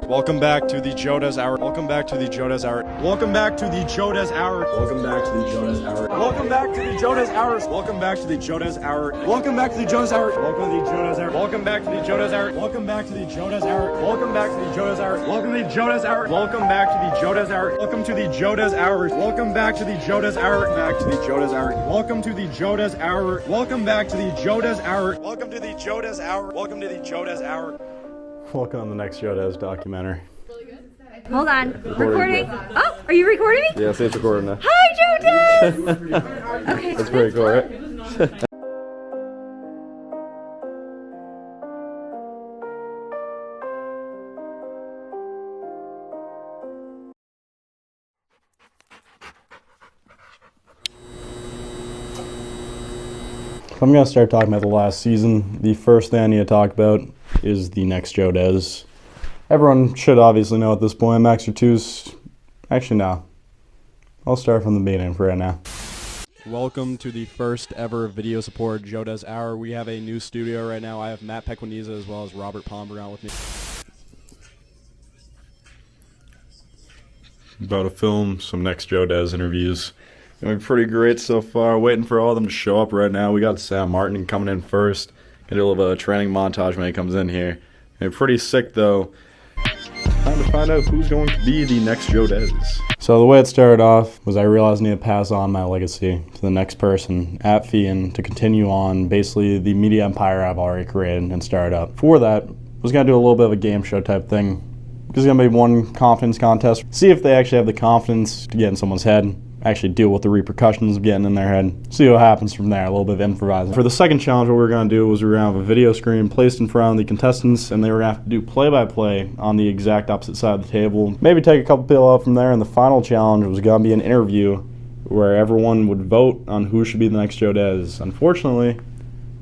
Welcome back to the Joe Dez Hour. Welcome back to the Joe Dez Hour. Welcome back to the Joe Dez Hour. Welcome back to the Joe Dez Hour. Welcome back to the Joe Dez Hour. Welcome back to the Joe Dez Hour. Welcome back to the Joe Dez Hour. Welcome to the Joe Dez Hour. Welcome back to the Joe Dez Hour. Welcome back to the Joe Dez Hour. Welcome back to the Joe Dez Hour. Welcome to the Joe Dez Hour. Welcome back to the Joe Dez Hour. Welcome to the Joe Dez Hour. Welcome back to the Joe Dez Hour. Back to the Joe Dez Hour. Welcome to the Joe Dez Hour. Welcome back to the Joe Dez Hour. Welcome to the Joe Dez Hour. Welcome to the Joe Dez Hour. Welcome to the next Joe Dez documentary. Hold on. Recording. Oh, are you recording me? Yes, it's recording now. Hi, Joe Dez! Okay. That's pretty cool, right? I'm going to start talking about the last season. The first thing I need to talk about is the next Joe Dez. Everyone should obviously know at this point. Max or twos. Actually, no. I'll start from the beginning for right now. Welcome to the first ever video support Joe Dez Hour. We have a new studio right now. I have Matt Pequaniza as well as Robert Pombrown with me. About to film some next Joe Dez interviews. Going pretty great so far. Waiting for all of them to show up right now. We got Sam Martin coming in first. Gonna do a little bit of a training montage when he comes in here. And pretty sick though. Time to find out who's going to be the next Joe Dez. So the way it started off was I realized I need to pass on my legacy to the next person at Fian to continue on basically the media empire I've already created and started up. For that, I was going to do a little bit of a game show type thing. There's going to be one confidence contest. See if they actually have the confidence to get in someone's head. Actually deal with the repercussions of getting in their head. See what happens from there, a little bit of improvising. For the second challenge, what we were going to do was we were going to have a video screen placed in front of the contestants, and they were going to have to do play-by-play on the exact opposite side of the table. Maybe take a couple people out from there, and the final challenge was going to be an interview where everyone would vote on who should be the next Joe Dez. Unfortunately,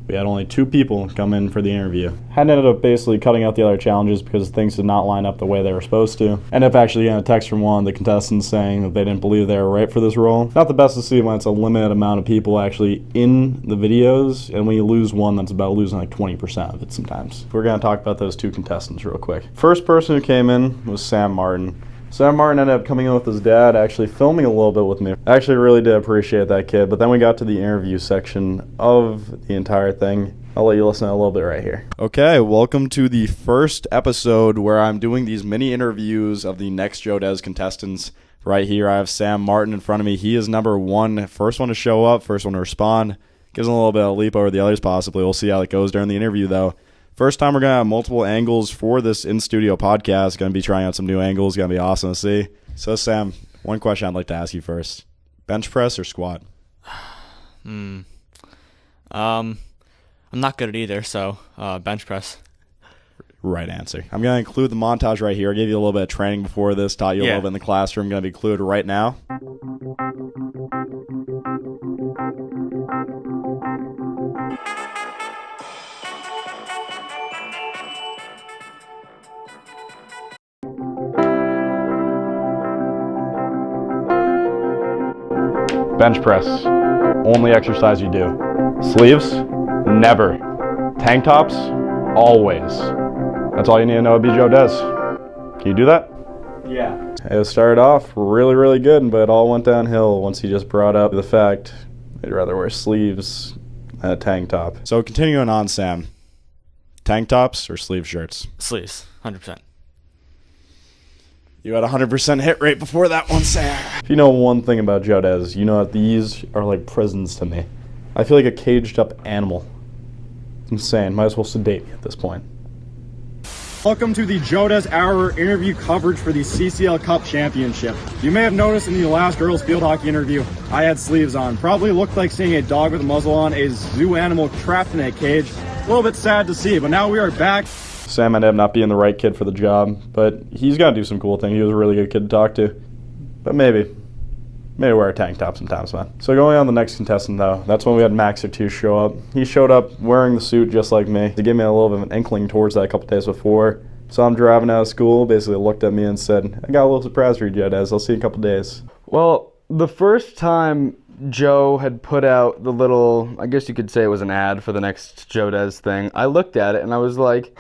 we had only 2 people come in for the interview. Had ended up basically cutting out the other challenges because things did not line up the way they were supposed to. Ended up actually getting a text from one of the contestants saying that they didn't believe they were right for this role. Not the best to see when it's a limited amount of people actually in the videos, and when you lose one, that's about losing like 20% of it sometimes. We're gonna talk about those 2 contestants real quick. First person who came in was Sam Martin. Sam Martin ended up coming in with his dad, actually filming a little bit with me. I actually really did appreciate that kid, but then we got to the interview section of the entire thing. I'll let you listen to a little bit right here. Okay, welcome to the first episode where I'm doing these mini interviews of the next Joe Dez contestants. Right here, I have Sam Martin in front of me. He is number 1, first one to show up, first one to respond. Gives him a little bit of a leap over the others possibly. We'll see how it goes during the interview though. First time we're going to have multiple angles for this in-studio podcast. Going to be trying out some new angles. Going to be awesome to see. So, Sam, one question I'd like to ask you first. Bench press or squat? I'm not good at either, so bench press. Right answer. I'm going to include the montage right here. I gave you a little bit of training before this, taught you a little bit in the classroom. Going to be included right now. Bench press, only exercise you do. Sleeves, never. Tank tops, always. That's all you need to know about Joe Dez. Can you do that? Yeah. It started off really, really good, but it all went downhill once he just brought up the fact I'd rather wear sleeves than a tank top. So continuing on, Sam, tank tops or sleeve shirts? Sleeves, 100%. You had a 100% hit rate before that one, Sam. If you know one thing about Joe Dez, you know that these are like prisons to me. I feel like a caged up animal. It's insane. Might as well sedate me at this point. Welcome to the Joe Dez Hour interview coverage for the CCL Cup Championship. You may have noticed in the last girls field hockey interview, I had sleeves on. Probably looked like seeing a dog with a muzzle on, a zoo animal trapped in a cage. A little bit sad to see, but now we are back. Sam ended up not being the right kid for the job, but he's got to do some cool things. He was a really good kid to talk to. But maybe Maybe wear a tank top sometimes, man. So going on the next contestant, though, that's when we had Max or two show up. He showed up wearing the suit just like me. He gave me a little bit of an inkling towards that a couple days before. So I'm driving out of school, basically looked at me and said, I got a little surprise for you, Joe Dez. I'll see you in a couple days. Well, the first time Joe had put out the little, I guess you could say it was an ad for the next Joe Dez thing, I looked at it and I was like,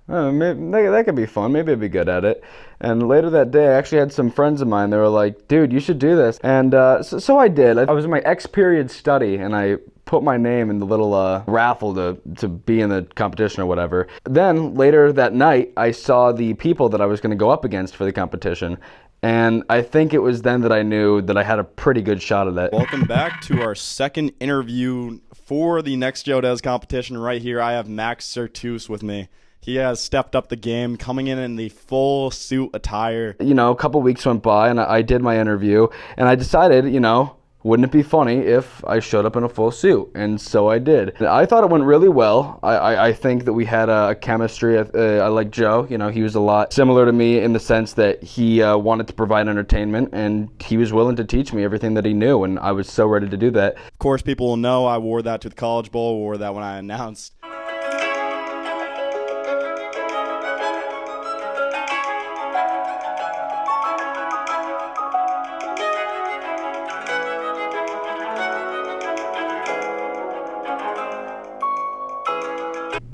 maybe that could be fun. Maybe I'd be good at it. And later that day, I actually had some friends of mine. They were like, dude, you should do this. And so I did. I was in my X-period study, and I put my name in the little raffle to be in the competition or whatever. Then later that night, I saw the people that I was going to go up against for the competition. And I think it was then that I knew that I had a pretty good shot at it. Welcome back to our second interview for the next Joe Dez competition. Right here, I have Max Sertus with me. He has stepped up the game, coming in the full suit attire. You know, a couple weeks went by, and I did my interview, and I decided, you know, wouldn't it be funny if I showed up in a full suit? And so I did. I thought it went really well. I think that we had a chemistry. I like Joe. You know, he was a lot similar to me in the sense that he wanted to provide entertainment, and he was willing to teach me everything that he knew, and I was so ready to do that. Of course, people will know I wore that to the College Bowl, wore that when I announced.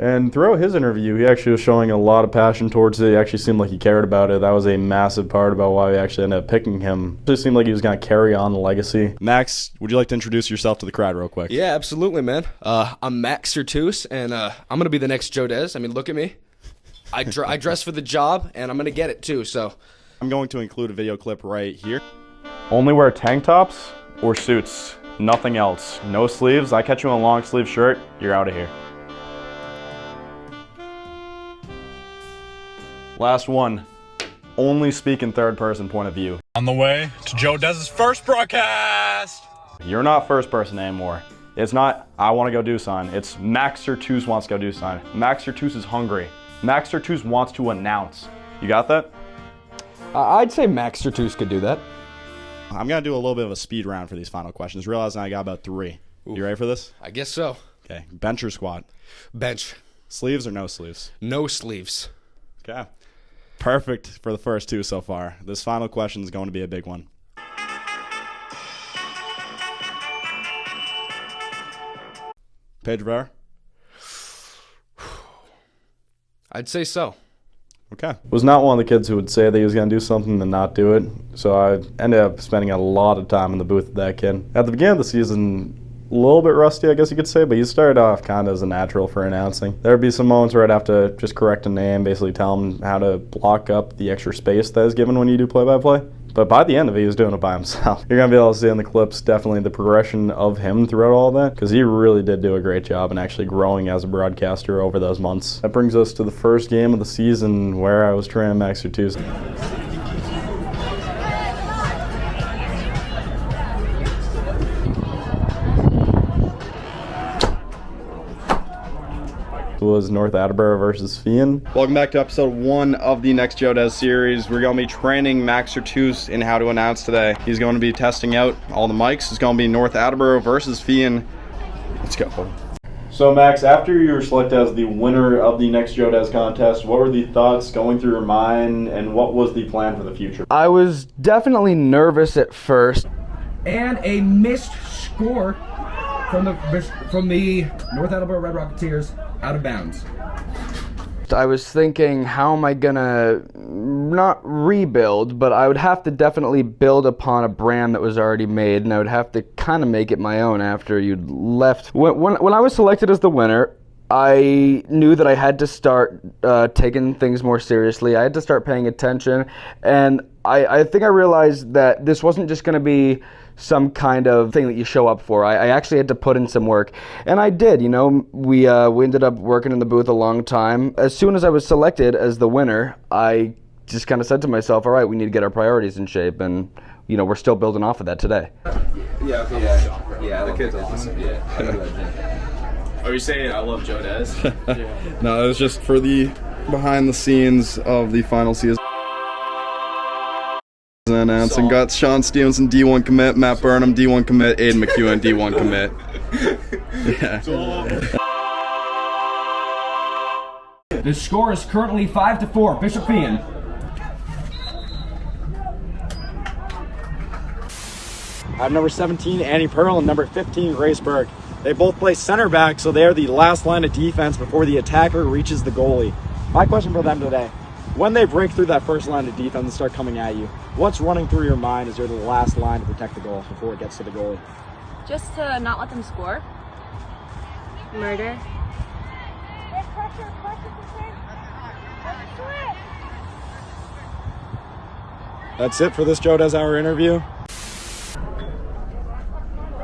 And throughout his interview, he actually was showing a lot of passion towards it. He actually seemed like he cared about it. That was a massive part about why we actually ended up picking him. It just seemed like he was going to carry on the legacy. Max, would you like to introduce yourself to the crowd real quick? Yeah, absolutely, man. I'm Max Sertus, and I'm going to be the next Joe Dez. I mean, look at me. I dress for the job, and I'm going to get it, too, so. I'm going to include a video clip right here. Only wear tank tops or suits. Nothing else. No sleeves. I catch you in a long sleeve shirt, you're out of here. Last one. Only speak in third person point of view. On the way to Joe Dez's first broadcast. You're not first person anymore. It's not, I want to go do something. It's Max Sertus wants to go do something. Max Sertus is hungry. Max Sertus wants to announce. You got that? I'd say Max Sertus could do that. I'm going to do a little bit of a speed round for these final questions. Realizing I got about 3. Ooh. You ready for this? I guess so. Okay. Bench or squat? Bench. Sleeves or no sleeves? No sleeves. Okay. Perfect for the first 2 so far. This final question is going to be a big one. Paige Rivera? I'd say so. Okay. Was not one of the kids who would say that he was going to do something and not do it. So I ended up spending a lot of time in the booth with that kid. At the beginning of the season, a little bit rusty, I guess you could say, but he started off kind of as a natural for announcing. There would be some moments where I'd have to just correct a name, basically tell him how to block up the extra space that is given when you do play-by-play. But by the end of it, he was doing it by himself. You're going to be able to see in the clips definitely the progression of him throughout all that, because he really did do a great job in actually growing as a broadcaster over those months. That brings us to the first game of the season where I was training Max Sertus. Was North Attleboro versus Fian. Welcome back to episode 1 of the Next Joe Dez series. We're going to be training Max Sertus in how to announce today. He's going to be testing out all the mics. It's going to be North Attleboro versus Fian. Let's go. So Max, after you were selected as the winner of the Next Joe Dez contest, what were the thoughts going through your mind and what was the plan for the future? I was definitely nervous at first. And a missed score from the North Attleboro Red Rocketeers out of bounds. I was thinking, how am I gonna not rebuild, but I would have to definitely build upon a brand that was already made, and I would have to kind of make it my own after you'd left. When I was selected as the winner, I knew that I had to start taking things more seriously. I had to start paying attention, and I think I realized that this wasn't just going to be some kind of thing that you show up for. I actually had to put in some work, and I did. You know, we ended up working in the booth a long time. As soon as I was selected as the winner, I just kind of said to myself, all right, we need to get our priorities in shape, and you know, we're still building off of that today. Yeah, the kids are awesome. Yeah. Are you saying I love Joe Dez? No, it was just for the behind the scenes of the final season. Announcing got Sean Stevenson D1 commit, Matt Burnham D1 commit, Aiden McEwen D1 commit. Yeah. The score is currently 5-4. Bishop Fian. I have number 17, Annie Pearl, and number 15, Grace Burke. They both play center back, so they are the last line of defense before the attacker reaches the goalie. My question for them today, when they break through that first line of defense and start coming at you, what's running through your mind as they're the last line to protect the goal before it gets to the goalie? Just to not let them score. Murder. That's it for this Joe Dez Hour interview.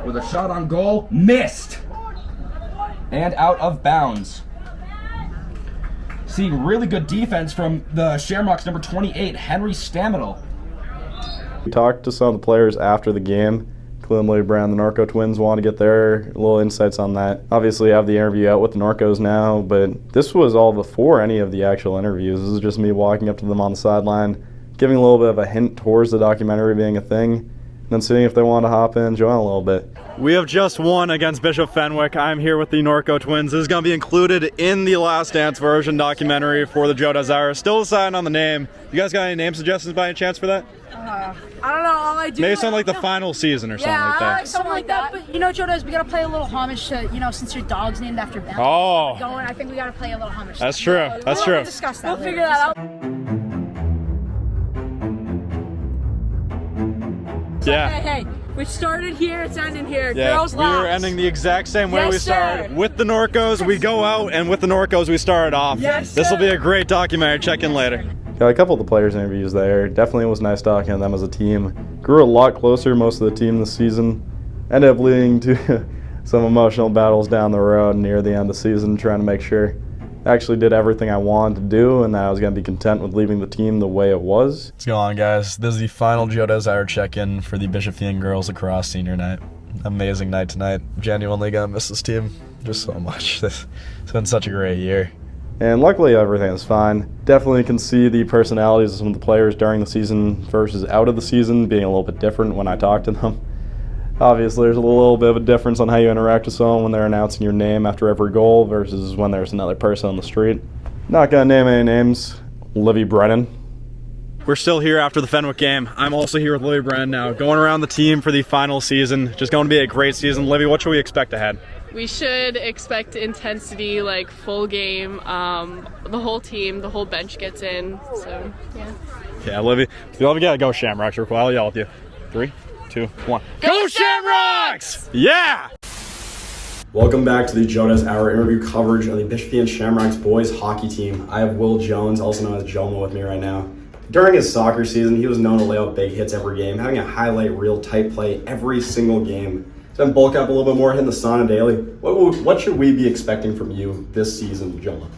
With a shot on goal, missed! And out of bounds. Seeing really good defense from the Shamrocks, number 28, Henry Stamadel. We talked to some of the players after the game. Clearly, Brown, the Norco twins, want to get their little insights on that. Obviously, I have the interview out with the Norcos now, but this was all before any of the actual interviews. This is just me walking up to them on the sideline, giving a little bit of a hint towards the documentary being a thing, and then seeing if they want to hop in and join a little bit. We have just won against Bishop Fenwick. I'm here with the Norco twins. This is going to be included in the Last Dance version documentary for the Joe Dez Hour. Still deciding on the name. You guys got any name suggestions by any chance for that? I don't know. All I do. Maybe something like the final season or something like that. Yeah, something like that. But you know, Joe Dez, we gotta play a little homage to, you know, since your dog's named after Ben. Oh. I think we gotta play a little homage. That's true. That's true. We'll discuss that. We'll figure that out. Yeah. Hey, we started here, it's ending here. Yeah, Girls we were last. ending the exact same way Yes, we started. sir. With the Norcos, we go out, and with the Norcos, we started off. Yes, this will sir. be a great documentary. Check in later. Got a couple of the players' interviews there. Definitely was nice talking to them as a team. Grew a lot closer, most of the team this season. Ended up leading to some emotional battles down the road near the end of the season, trying to make sure I actually did everything I wanted to do and that I was going to be content with leaving the team the way it was. What's going on, guys? This is the final Joe Dez Hour check-in for the Bishop Fian girls lacrosse senior night. Amazing night tonight. Genuinely going to miss this team just so much. It's been such a great year. And luckily everything is fine. Definitely can see the personalities of some of the players during the season versus out of the season being a little bit different when I talk to them. Obviously there's a little bit of a difference on how you interact with someone when they're announcing your name after every goal versus when there's another person on the street. Not gonna name any names. Livy Brennan. We're still here after the Fenwick game. I'm also here with Livy Brennan now, going around the team for the final season. Just going to be a great season. Livy, what should we expect ahead? We should expect intensity, like full game. The whole team, the whole bench gets in. So yeah. Yeah, Livy, you gotta go Shamrocks real quick. I'll yell with you. 3, 2, 1. Go Shamrocks! Yeah! Welcome back to the Joe Dez Hour interview coverage of the Bishop Fian Shamrocks boys hockey team. I have Will Jones, also known as Jomo, with me right now. During his soccer season, he was known to lay out big hits every game, having a highlight reel type play every single game. Then bulk up a little bit more, hitting the sauna daily. What should we be expecting from you this season, Jomo?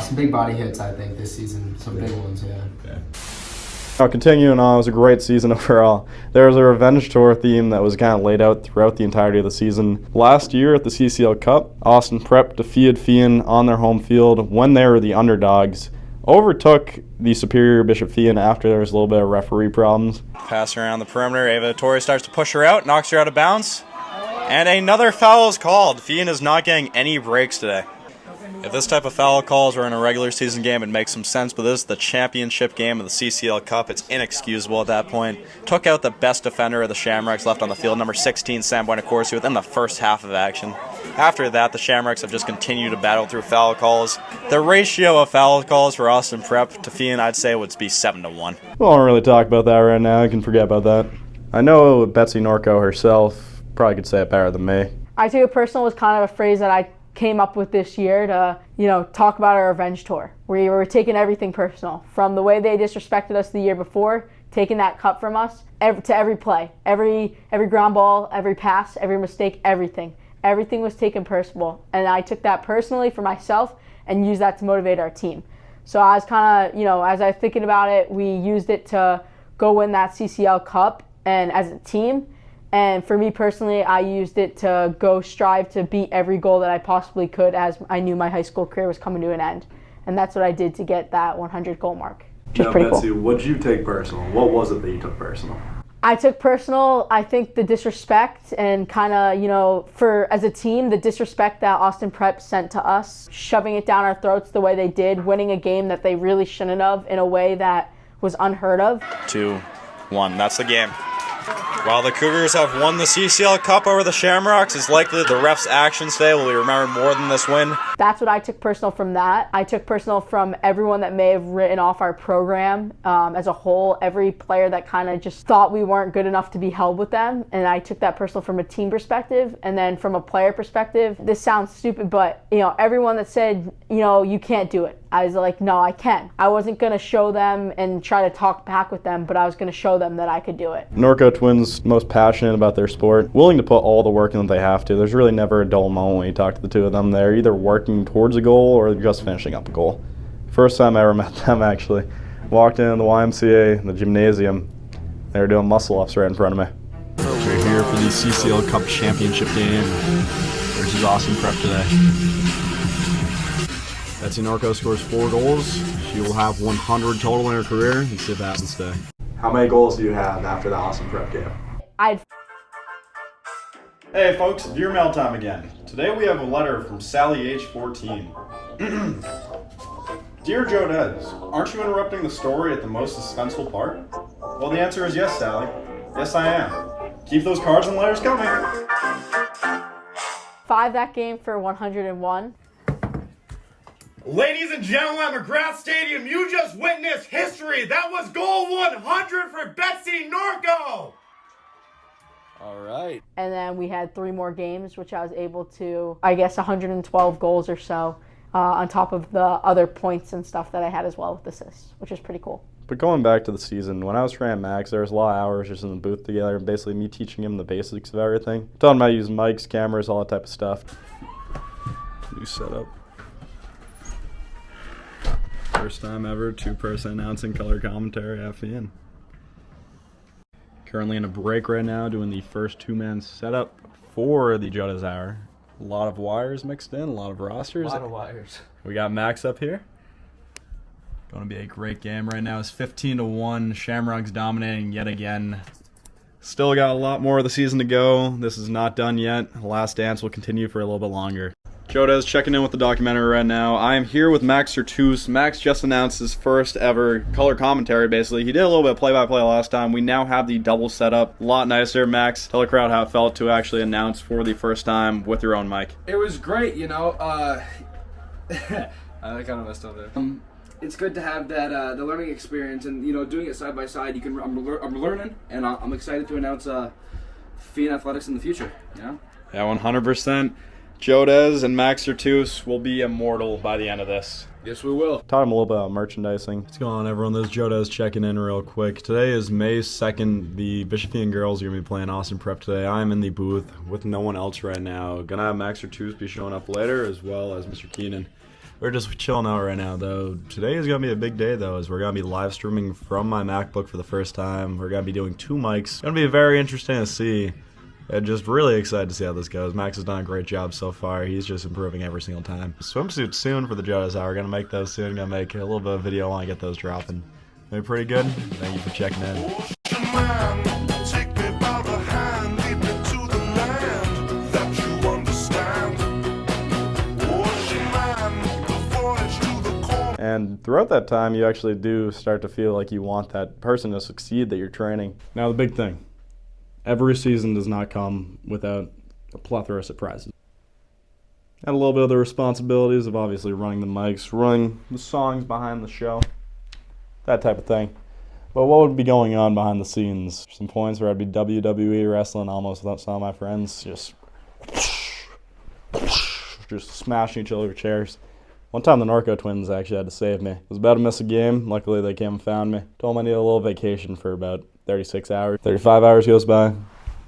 Some big body hits, I think, this season. Some big ones, yeah. Now, continuing on, it was a great season overall. There was a revenge tour theme that was kind of laid out throughout the entirety of the season. Last year at the CCL Cup, Austin Prep defeated Fian on their home field when they were the underdogs. Overtook the superior Bishop Fian after there was a little bit of referee problems. Pass around the perimeter, Ava Torres starts to push her out, knocks her out of bounds. And another foul is called. Fian is not getting any breaks today. If this type of foul calls were in a regular season game, it makes some sense, but this is the championship game of the CCL Cup. It's inexcusable at that point. Took out the best defender of the Shamrocks left on the field, number 16, Sam Buenacorsi, within the first half of action. After that, the Shamrocks have just continued to battle through foul calls. The ratio of foul calls for Austin Prep to Fian, I'd say, would be 7-1. We won't really talk about that right now. I can forget about that. I know Betsy Norco herself probably could say it better than me. I take it personal was kind of a phrase that I came up with this year to, talk about our revenge tour. We were taking everything personal. From the way they disrespected us the year before, taking that cup from us, to every play, every ground ball, every pass, every mistake, everything. Everything was taken personal. And I took that personally for myself and used that to motivate our team. So I was kind of, as I was thinking about it, we used it to go win that CCL Cup and as a team. And for me personally, I used it to go strive to beat every goal that I possibly could as I knew my high school career was coming to an end. And that's what I did to get that 100 goal mark. which is pretty cool. What did you take personal? What was it that you took personal? I took personal, I think, the disrespect and kind of, as a team, the disrespect that Austin Prep sent to us, shoving it down our throats the way they did, winning a game that they really shouldn't have in a way that was unheard of. 2-1, that's the game. While the Cougars have won the CCL Cup over the Shamrocks, it's likely the refs' actions today will be remembered more than this win. That's what I took personal from that. I took personal from everyone that may have written off our program as a whole, every player that kind of just thought we weren't good enough to be held with them. And I took that personal from a team perspective. And then from a player perspective, this sounds stupid, but everyone that said, you can't do it. I was like, no, I can. I wasn't going to show them and try to talk back with them, but I was going to show them that I could do it. Norco Twins, most passionate about their sport, willing to put all the work in that they have to. There's really never a dull moment when you talk to the two of them. They're either working towards a goal or just finishing up a goal. First time I ever met them, actually. Walked in the YMCA, the gymnasium. They were doing muscle-ups right in front of me. We're here for the CCL Cup Championship game versus Austin Prep today. Betsy Norco scores 4 goals. She will have 100 total in her career. Let's see if that happens today. How many goals do you have after the Austin Prep game? Hey folks, viewer mail time again. Today we have a letter from Sally age 14. Dear Joe Dez, aren't you interrupting the story at the most suspenseful part? Well, the answer is yes, Sally. Yes, I am. Keep those cards and letters coming. 5 that game for 101. Ladies and gentlemen at McGrath Stadium, you just witnessed history. That was goal 100 for Betsy Norco. All right. And then we had 3 more games, which I was able to, 112 goals or so, on top of the other points and stuff that I had as well with assists, which is pretty cool. But going back to the season, when I was training Max, there was a lot of hours just in the booth together, basically me teaching him the basics of everything. Telling him how to use mics, cameras, all that type of stuff. New setup. First time ever, 2-person announcing color commentary FEN. Currently in a break right now, doing the first 2-man setup for the Joe Dez Hour. A lot of wires mixed in, a lot of rosters. A lot of wires. We got Max up here. Going to be a great game right now. It's 15-1. Shamrocks dominating yet again. Still got a lot more of the season to go. This is not done yet. The last dance will continue for a little bit longer. Joe Dez checking in with the documentary right now. I am here with Max Sertus. Max just announced his first ever color commentary, basically. He did a little bit of play-by-play last time. We now have the double setup. A lot nicer. Max, tell the crowd how it felt to actually announce for the first time with your own mic. It was great, I kind of messed up there. It's good to have that the learning experience and, doing it side by side. I'm learning, and I'm excited to announce FEN Athletics in the future, Yeah, 100%. Joe Dez and Max Sertus will be immortal by the end of this. Yes, we will. Taught him a little bit about merchandising. What's going on, everyone? This is Joe Dez checking in real quick. Today is May 2nd. The Bishopian girls are going to be playing Austin Prep today. I'm in the booth with no one else right now. Gonna have Max Sertus be showing up later, as well as Mr. Keenan. We're just chilling out right now, though. Today is going to be a big day, though, as we're going to be live streaming from my MacBook for the first time. We're going to be doing 2 mics. It's going to be very interesting to see. And just really excited to see how this goes. Max has done a great job so far. He's just improving every single time. Swimsuits soon for the Joe Dez Hour. We're going to make those soon. Going to make a little bit of video while I get those dropping. They're pretty good. Thank you for checking in. And throughout that time, you actually do start to feel like you want that person to succeed that you're training. Now, the big thing. Every season does not come without a plethora of surprises. Had a little bit of the responsibilities of obviously running the mics, running the songs behind the show, that type of thing. But what would be going on behind the scenes? Some points where I'd be WWE wrestling almost without some of my friends, just smashing each other with chairs. One time the Norco twins actually had to save me. I was about to miss a game. Luckily they came and found me. Told them I needed a little vacation for about 36 hours. 35 hours goes by.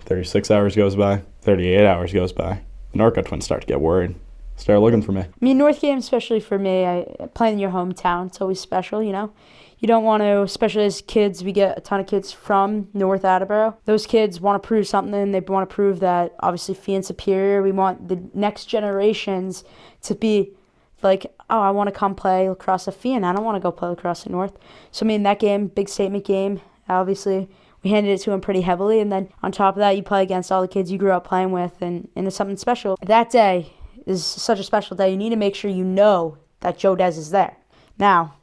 36 hours goes by. 38 hours goes by. The Norco twins start to get worried. Start looking for me. I mean, North game, especially for me, playing in your hometown, it's always special, You don't want to, especially as kids, we get a ton of kids from North Attleboro. Those kids want to prove something. They want to prove that, obviously, FEN's superior. We want the next generations to be like, oh, I want to come play lacrosse at Fian. I don't want to go play lacrosse at North. So, I mean, that game, big statement game, obviously, we handed it to him pretty heavily. And then on top of that, you play against all the kids you grew up playing with, and it's something special. That day is such a special day. You need to make sure you know that Joe Dez is there. Now,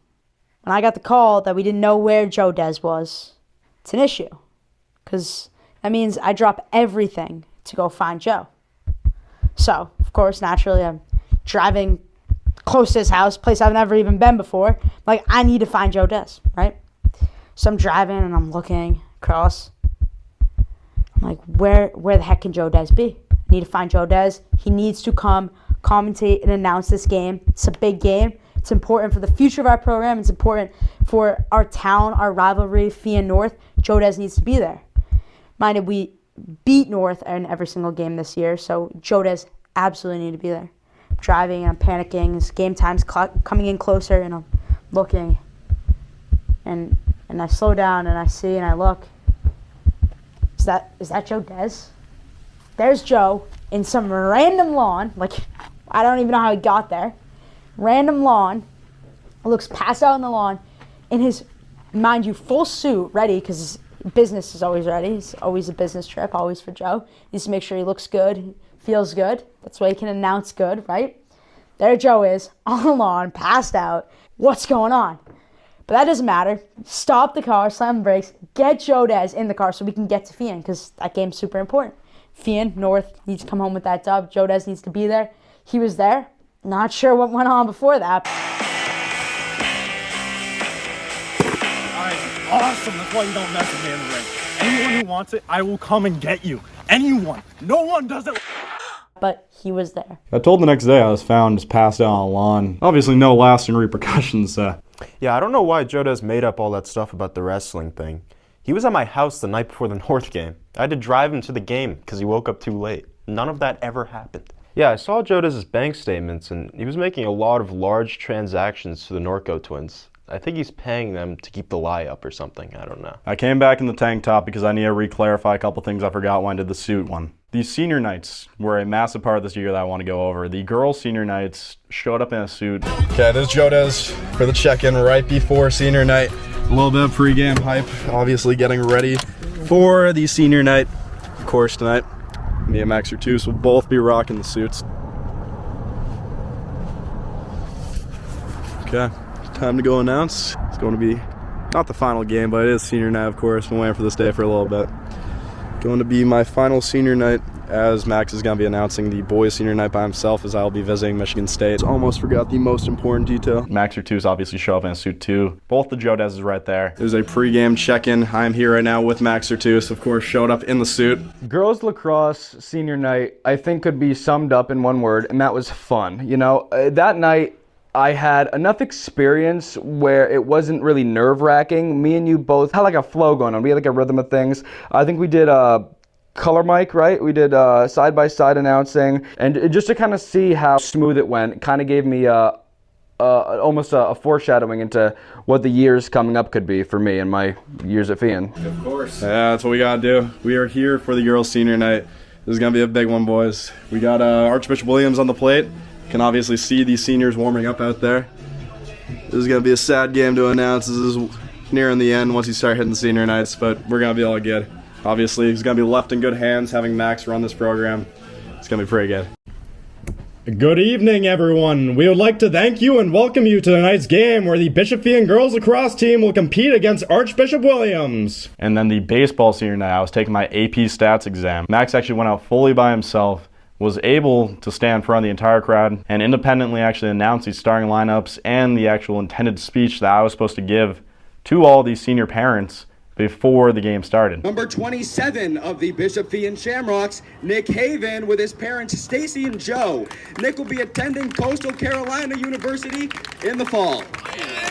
when I got the call that we didn't know where Joe Dez was, it's an issue. Because that means I drop everything to go find Joe. So, of course, naturally, I'm driving close to his house, place I've never even been before. Like, I need to find Joe Dez, right? So I'm driving and I'm looking across. I'm like, where the heck can Joe Dez be? I need to find Joe Dez. He needs to come commentate and announce this game. It's a big game. It's important for the future of our program. It's important for our town, our rivalry, Fian North. Joe Dez needs to be there. Minded, we beat North in every single game this year, so Joe Dez absolutely need to be there. I'm driving and I'm panicking. It's game time's coming in closer, and I'm looking. And I slow down and I see and I look. Is that Joe Dez? There's Joe in some random lawn. Like, I don't even know how he got there. Random lawn. Looks passed out on the lawn in his, mind you, full suit, ready, because his business is always ready. It's always a business trip, always for Joe. He needs to make sure he looks good, feels good. That's why he can announce good, right? There Joe is, on the lawn, passed out. What's going on? But that doesn't matter. Stop the car, slam the brakes, get Joe Dez in the car so we can get to Fian, because that game's super important. Fian, North, needs to come home with that dub. Joe Dez needs to be there. He was there. Not sure what went on before that. Awesome. That's why you don't mess with me in the ring. Anyone who wants it, I will come and get you. Anyone. No one does it. But he was there. I told the next day I was found just passed out on the lawn. Obviously no lasting repercussions. Yeah, I don't know why Joe Dez made up all that stuff about the wrestling thing. He was at my house the night before the North game. I had to drive him to the game because he woke up too late. None of that ever happened. Yeah, I saw Joe Dez's bank statements, and he was making a lot of large transactions to the Norco twins. I think he's paying them to keep the lie up or something. I don't know. I came back in the tank top because I need to re-clarify a couple things I forgot when I did the suit one. These senior nights were a massive part of this year that I want to go over. The girls' senior nights showed up in a suit. Okay, this is Joe Dez for the check-in right before senior night. A little bit of pre-game hype, obviously getting ready for the senior night. Of course, tonight, me and Max Artus will both be rocking the suits. Okay. Time to go announce. It's going to be not the final game, but it is senior night, of course. Been waiting for this day for a little bit. Going to be my final senior night, as Max is going to be announcing the boys' senior night by himself, as I'll be visiting Michigan State. Almost forgot the most important detail. Max Artus obviously show up in a suit too. Both the Joe Dez's right there. There's a pregame check-in. I'm here right now with Max Artus, of course, showed up in the suit. Girls lacrosse senior night, I think, could be summed up in one word, and that was fun. You know, that night, I had enough experience where it wasn't really nerve-wracking. Me and you both had like a flow going on. We had like a rhythm of things. I think we did color mic, right? We did side-by-side announcing. And just to kind of see how smooth it went, it kind of gave me almost a foreshadowing into what the years coming up could be for me and my years at Fian. Of course. Yeah, that's what we got to do. We are here for the girls' senior night. This is going to be a big one, boys. We got Archbishop Williams on the plate. Can obviously see these seniors warming up out there. This is going to be a sad game to announce. This is nearing the end once you start hitting senior nights, but we're going to be all good. Obviously, he's going to be left in good hands having Max run this program. It's going to be pretty good. Good evening, everyone. We would like to thank you and welcome you to tonight's game where the Bishop Fian girls lacrosse team will compete against Archbishop Williams. And then the baseball senior night, I was taking my AP stats exam. Max actually went out fully by himself, was able to stand in front of the entire crowd and independently actually announce these starting lineups and the actual intended speech that I was supposed to give to all these senior parents before the game started. Number 27 of the Bishop Fian Shamrocks, Nick Haven, with his parents Stacy and Joe. Nick will be attending Coastal Carolina University in the fall.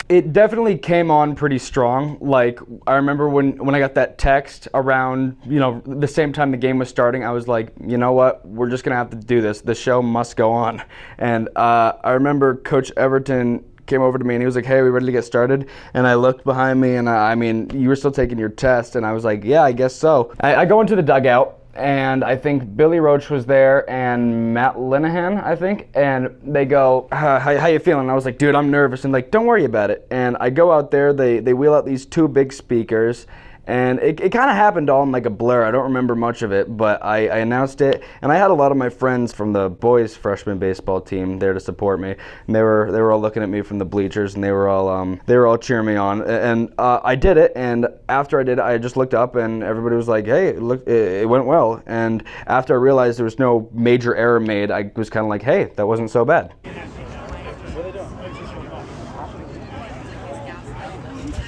It definitely came on pretty strong. Like, I remember when I got that text around, you know, the same time the game was starting, I was like, you know what, we're just gonna have to do this. The show must go on. And I remember Coach Everton came over to me and he was like, hey, are we ready to get started? And I looked behind me and I mean, you were still taking your test, and I was like, yeah, I guess so. I go into the dugout and I think Billy Roach was there and Matt Linehan, I think, and they go, how you feeling? And I was like, dude, I'm nervous, and like, don't worry about it. And I go out there, they wheel out these 2 big speakers, and it kind of happened all in like a blur. I don't remember much of it, but I announced it, and I had a lot of my friends from the boys freshman baseball team there to support me, and they were all looking at me from the bleachers, and they were all cheering me on, and I did it. And after I did it, I just looked up, and everybody was like, "Hey, look, it went well." And after I realized there was no major error made, I was kind of like, "Hey, that wasn't so bad."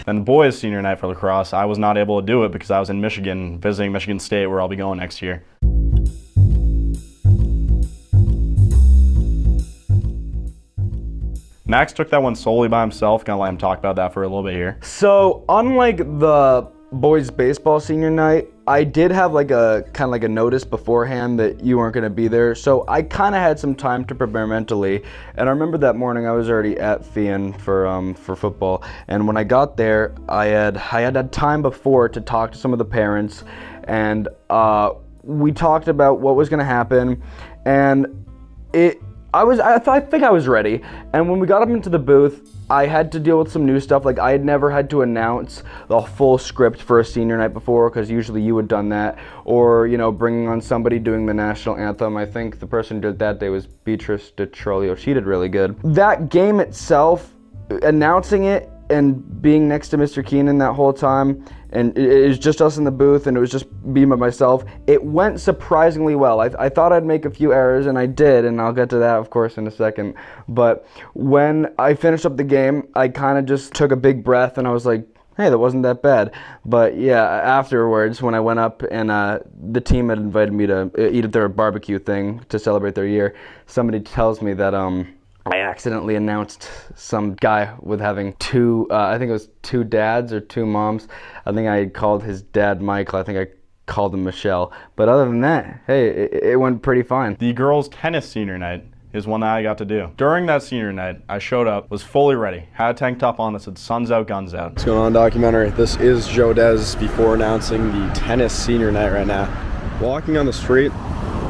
Then boys senior night for lacrosse, I was not able to do it because I was in Michigan visiting Michigan State, where I'll be going next year. Max took that one solely by himself. Gonna let him talk about that for a little bit here. So unlike the boys baseball senior night, I did have like a kind of like a notice beforehand that you weren't going to be there, so I kind of had some time to prepare mentally. And I remember that morning I was already at Fian for football, and when I got there, I had time before to talk to some of the parents, and we talked about what was going to happen, and I think I was ready. And when we got up into the booth, I had to deal with some new stuff. Like, I had never had to announce the full script for a senior night before, because usually you had done that, or, you know, bringing on somebody doing the national anthem. I think the person who did that day was Beatrice DeTrolio. She did really good. That game itself, announcing it and being next to Mr. Keenan that whole time, and it was just us in the booth, and it was just me by myself, it went surprisingly well. I thought I'd make a few errors, and I did, and I'll get to that, of course, in a second. But when I finished up the game, I kind of just took a big breath, and I was like, hey, that wasn't that bad. But yeah, afterwards, when I went up and the team had invited me to eat at their barbecue thing to celebrate their year, somebody tells me that I accidentally announced some guy with having I think it was 2 dads or 2 moms. I think I called his dad Michael. I think I called him Michelle. But other than that, hey, it went pretty fine. The girls' tennis senior night is one that I got to do. During that senior night, I showed up, was fully ready, had a tank top on that said "Suns out, guns out." What's going on, documentary? This is Joe Dez before announcing the tennis senior night right now. Walking on the street,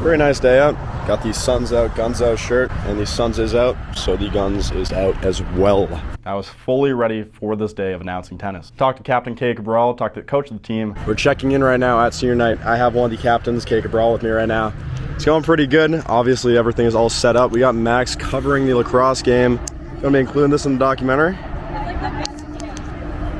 very nice day out. Got the Suns out, guns out shirt, and the Suns is out, so the guns is out as well. I was fully ready for this day of announcing tennis. Talked to Captain Kay Cabral, talked to the coach of the team. We're checking in right now at senior night. I have one of the captains, Kay Cabral, with me right now. It's going pretty good. Obviously, everything is all set up. We got Max covering the lacrosse game. Gonna be including this in the documentary.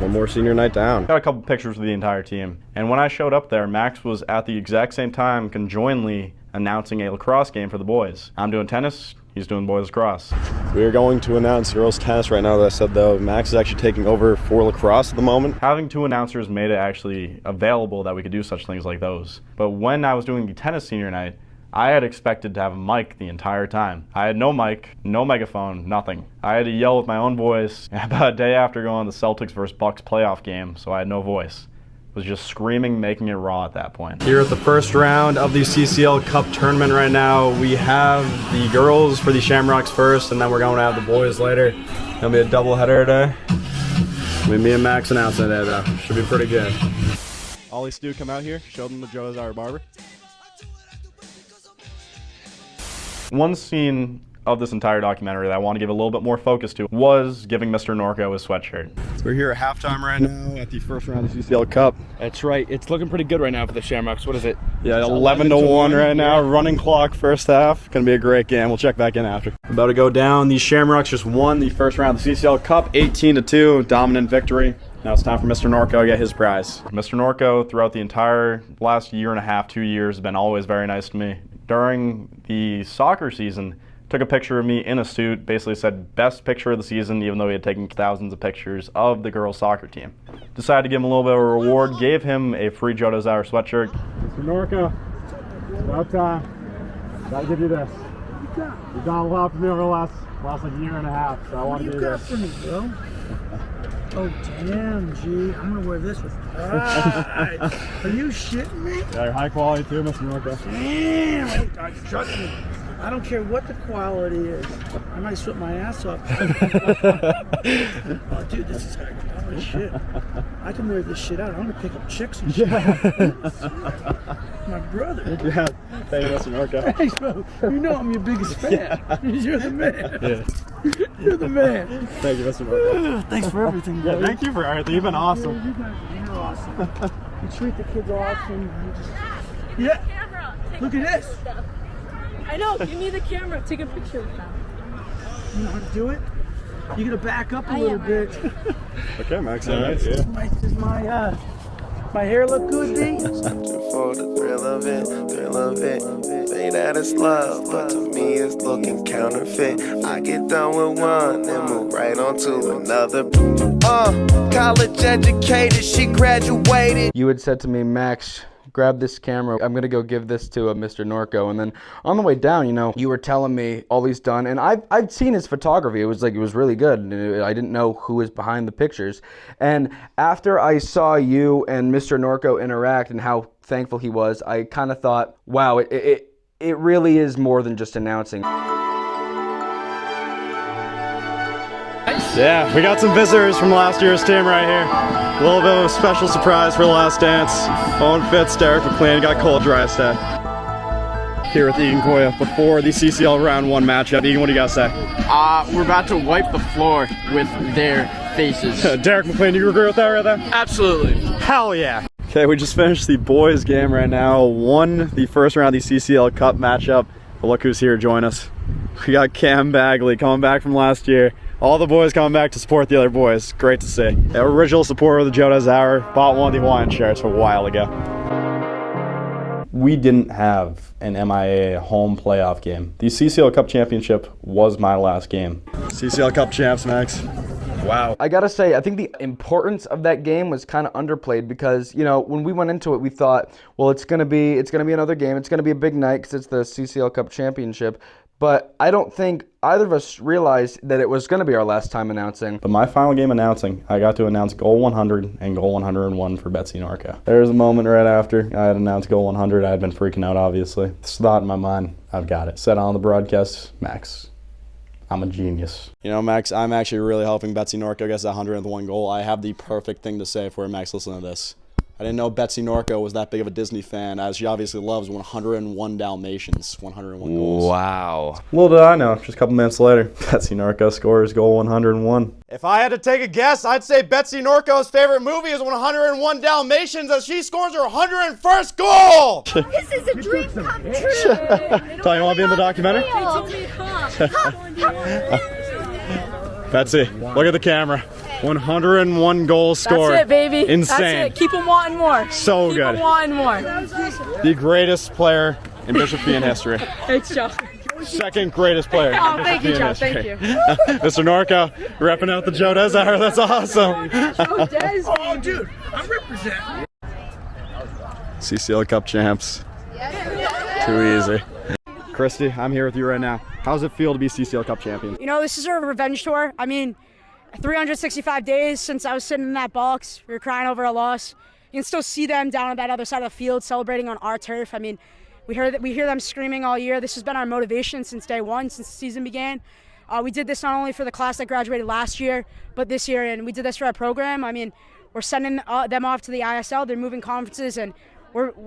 One more senior night down. Got a couple pictures of the entire team. And when I showed up there, Max was at the exact same time conjointly announcing a lacrosse game for the boys. I'm doing tennis, he's doing boys lacrosse. We're going to announce girls tennis right now. As I said though, Max is actually taking over for lacrosse at the moment. Having 2 announcers made it actually available that we could do such things like those. But when I was doing the tennis senior night, I had expected to have a mic the entire time. I had no mic, no megaphone, nothing. I had to yell with my own voice about a day after going to the Celtics vs. Bucks playoff game, so I had no voice. Was just screaming, making it raw at that point. Here at the first round of the CCL Cup tournament right now, we have the girls for the Shamrocks first, and then we're going to have the boys later. It'll be a doubleheader today. Me and Max announcing today though. Should be pretty good. Ollie Stu, come out here, show them that Joe is our barber. One scene of this entire documentary that I want to give a little bit more focus to was giving Mr. Norco his sweatshirt. So we're here at halftime right now at the first round of the CCL Cup. That's right. It's looking pretty good right now for the Shamrocks. What is it? Yeah, 11-1 right now. Running clock first half. Gonna be a great game. We'll check back in after. About to go down. The Shamrocks just won the first round of the CCL Cup, 18-2, dominant victory. Now it's time for Mr. Norco to get his prize. Mr. Norco, throughout the entire last year and a half, 2 years, has been always very nice to me. During the soccer season, took a picture of me in a suit, basically said best picture of the season, even though he had taken thousands of pictures of the girls' soccer team. Decided to give him a little bit of a reward, gave him a free Joe Dez sweatshirt. Mr. Norco, it's about time. Gotta give you this. You've done a lot for me over the last like year and a half, so I want to do this. What you got for me, bro? Oh, damn, G. I'm going to wear this with pride. Are you shitting me? Yeah, you're high quality too, Mr. Norco. Damn. Trust me. I don't care what the quality is. I might sweat my ass off. Oh, dude, this is high quality shit. I can wear this shit out. I'm going to pick up chicks and shit. My brother. Yeah, thank you, Mr. Norco. Thanks, bro. You know I'm your biggest fan. Yeah. You're the man. Yeah. You're the man. Thank you, Mr. Norco. Thanks for everything, Yeah, buddy. thank you for everything. You've been awesome. You guys are awesome. You treat the kids awesome. Yeah. Look at this. I know. Give me the camera. Take a picture of them. You know how to do it? You gotta back up a little bit. Okay, Max. All right. Yeah. Does my hair look good, B? For the thrill of it, say that it's love, but to me it's looking counterfeit. I get done with one, then move right on to another. College educated, she graduated. You had said to me, Max, grab this camera. I'm gonna go give this to Mr. Norco. And then on the way down, you know, you were telling me all he's done, and I've seen his photography. It was really good. And I didn't know who was behind the pictures. And after I saw you and Mr. Norco interact and how thankful he was, I kind of thought, wow, it really is more than just announcing. Yeah, we got some visitors from last year's team right here. A little bit of a special surprise for the last dance. Owen Fitz, Derek McLean, got Cole Drystad here with Egan Koya before the CCL round 1 matchup. Egan, what do you got to say? We're about to wipe the floor with their faces. Derek McLean, do you agree with that right there? Absolutely. Hell yeah. Okay, we just finished the boys game right now. Won the first round of the CCL Cup matchup. But look who's here to join us. We got Cam Bagley coming back from last year. All the boys coming back to support the other boys. Great to see. Original supporter of the Joe Dez Hour. Bought one of the Hawaiian shirts a while ago. We didn't have an MIA home playoff game. The CCL Cup Championship was my last game. CCL Cup champs, Max. Wow. I gotta say, I think the importance of that game was kind of underplayed because, you know, when we went into it, we thought, well, it's gonna be another game. It's gonna be a big night because it's the CCL Cup Championship. But I don't think either of us realized that it was going to be our last time announcing. But my final game announcing, I got to announce goal 100 and goal 101 for Betsy Norco. There was a moment right after I had announced goal 100. I had been freaking out, obviously. This thought in my mind, I've got it. Said on the broadcast, Max, I'm a genius. You know, Max, I'm actually really helping Betsy Norco get that 101 goal. I have the perfect thing to say for Max. Listen to this. I didn't know Betsy Norco was that big of a Disney fan, as she obviously loves 101 Dalmatians, 101 goals. Wow. Little did I know, just a couple minutes later, Betsy Norco scores goal 101. If I had to take a guess, I'd say Betsy Norco's favorite movie is 101 Dalmatians as she scores her 101st goal! This is a dream come true. Tell you want to be in the documentary? Betsy, look at the camera. 101 goals scored. That's it, baby. Insane. That's it. Keep them wanting more. So Keep good. them wanting more. The greatest player in Bishop Fee history. Thanks, Joe. Second greatest player. Oh, in thank you, Bishop Joe. Fee Thank you. Mr. Norco, repping out the Joe Dez Hour. That's awesome. Joe Dez. Oh, dude, I'm representing. CCL Cup champs. Too easy. Christy, I'm here with you right now. How does it feel to be CCL Cup champion? You know, this is our revenge tour. I mean, 365 days since I was sitting in that box. We were crying over a loss. You can still see them down on that other side of the field celebrating on our turf. I mean, we hear them screaming all year. This has been our motivation since day one, since the season began. We did this not only for the class that graduated last year, but this year, and we did this for our program. I mean, we're sending them off to the ISL. They're moving conferences, and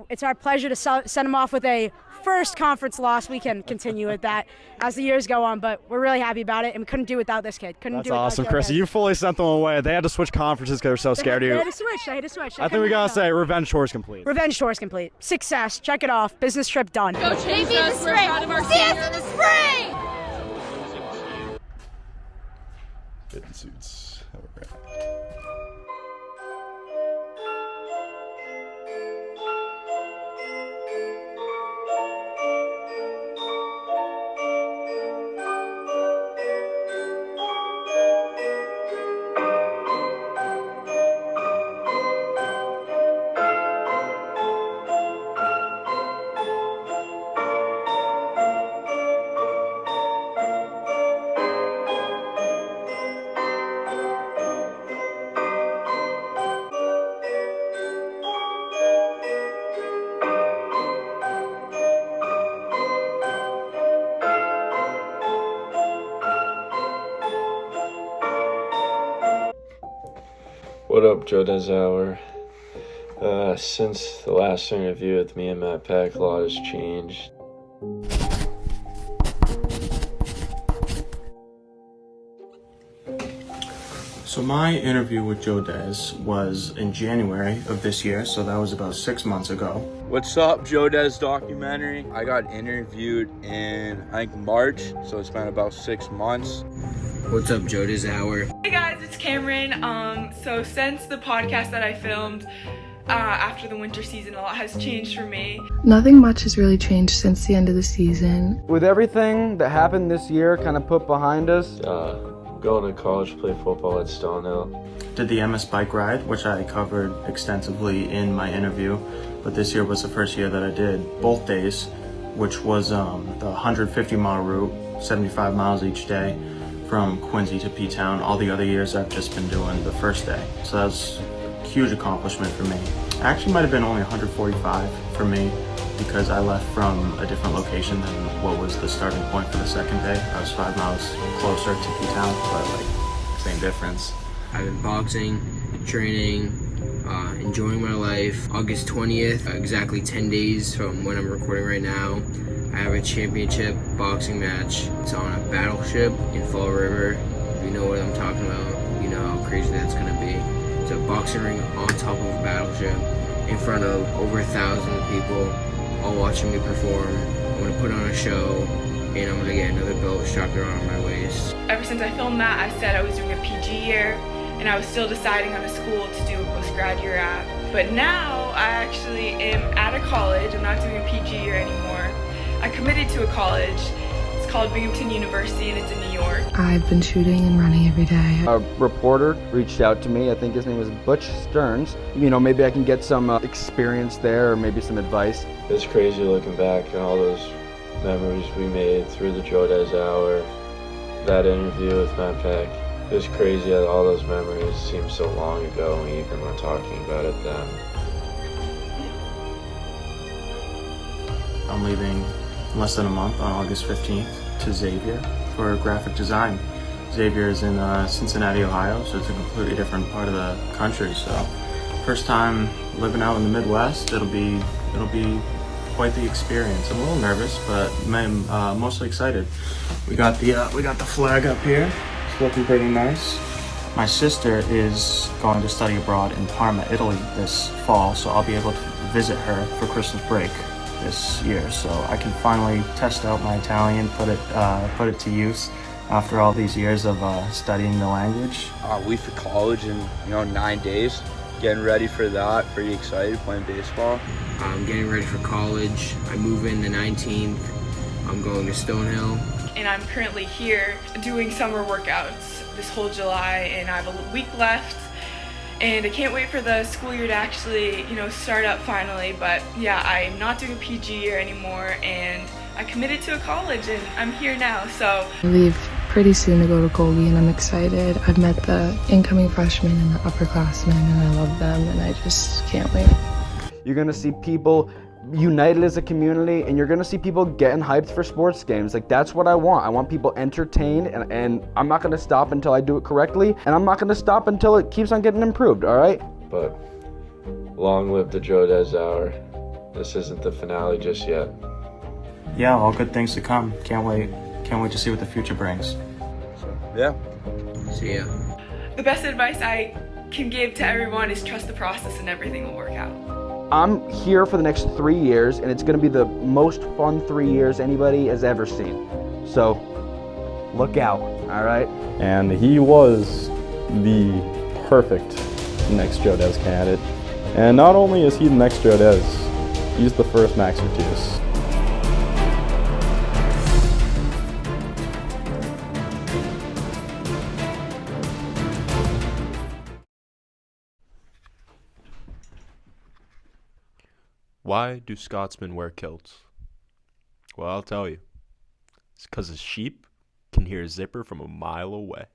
it's our pleasure to send them off with a first conference loss. We can continue with that as the years go on, but we're really happy about it, and we couldn't do it without this kid. That's awesome, Christy. You fully sent them away. They had to switch conferences because they're so scared of you. They had to switch. I think we gotta say revenge tour is complete. Revenge tour is complete. Success. Check it off. Business trip done. Go Chase in the spring. See us in the spring. Fitting suits. All right. What up, Joe Dez Hour? Since the last interview with me and Matt Peck, a lot has changed. So my interview with Joe Dez was in January of this year, so that was about 6 months ago. What's up, Joe Dez Documentary? I got interviewed in, I think, March, so it's been about 6 months. What's up, Joe Dez Hour? Hey guys, it's Cameron. So since the podcast that I filmed after the winter season, a lot has changed for me. Nothing much has really changed since the end of the season. With everything that happened this year kind of put behind us, Going to college, play football at Stonehill. Did the MS bike ride, which I covered extensively in my interview, but this year was the first year that I did both days, which was the 150-mile route, 75 miles each day from Quincy to P-Town. All the other years I've just been doing the first day, so that was a huge accomplishment for me. Actually might have been only 145 for me because I left from a different location than what was the starting point for the second day. I was 5 miles closer to P-Town, but like, same difference. I've been boxing, training, enjoying my life. August 20th, exactly 10 days from when I'm recording right now, I have a championship boxing match. It's on a battleship in Fall River. If you know what I'm talking about, you know how crazy that's gonna be. It's a boxing ring on top of a battleship in front of over 1,000 people, all watching me perform. I'm gonna put on a show, and I'm gonna get another belt strapped around my waist. Ever since I filmed that, I said I was doing a PG year, and I was still deciding on a school to do a post-grad year at. But now, I actually am at a college. I'm not doing a PG year anymore. I committed to a college. It's called Binghamton University, and it's in New York. I've been shooting and running every day. a reporter reached out to me. I think his name was Butch Stearns. You know, maybe I can get some experience there or maybe some advice. It's crazy looking back on all those memories we made through the Joe Dez Hour, that interview with Matt Peck. It's crazy how all those memories seem so long ago and we even were talking about it then. I'm leaving in less than a month on August 15th to Xavier for graphic design. Xavier is in Cincinnati, Ohio, so it's a completely different part of the country. So first time living out in the Midwest, it'll be quite the experience. I'm a little nervous, but I'm mostly excited. We got the flag up here. It's looking pretty nice. My sister is going to study abroad in Parma, Italy this fall, so I'll be able to visit her for Christmas break this year. So I can finally test out my Italian, put it to use after all these years of studying the language. Leave for college in 9 days. Getting ready for that. Pretty excited playing baseball. I'm getting ready for college. I move in the 19th. I'm going to Stonehill. And I'm currently here doing summer workouts this whole July, and I have a week left. And I can't wait for the school year to actually, start up finally. But yeah, I'm not doing a PG year anymore, and I committed to a college, and I'm here now, so. I leave pretty soon to go to Colby, and I'm excited. I've met the incoming freshmen and the upperclassmen, and I love them, and I just can't wait. You're gonna see people united as a community, and you're gonna see people getting hyped for sports games. Like, that's what I want. I want people entertained, and I'm not gonna stop until I do it correctly, and I'm not gonna stop until it keeps on getting improved, all right? But long live the Joe Dez Hour. This isn't the finale just yet. Yeah, all good things to come. Can't wait to see what the future brings. Yeah. See ya. The best advice I can give to everyone is trust the process and everything will work out. I'm here for the next 3 years, and it's gonna be the most fun 3 years anybody has ever seen. So, look out, all right? And he was the perfect next Joe Dez candidate. And not only is he the next Joe Dez, he's the first Max Ortiz. Why do Scotsmen wear kilts? Well, I'll tell you. It's because a sheep can hear a zipper from a mile away.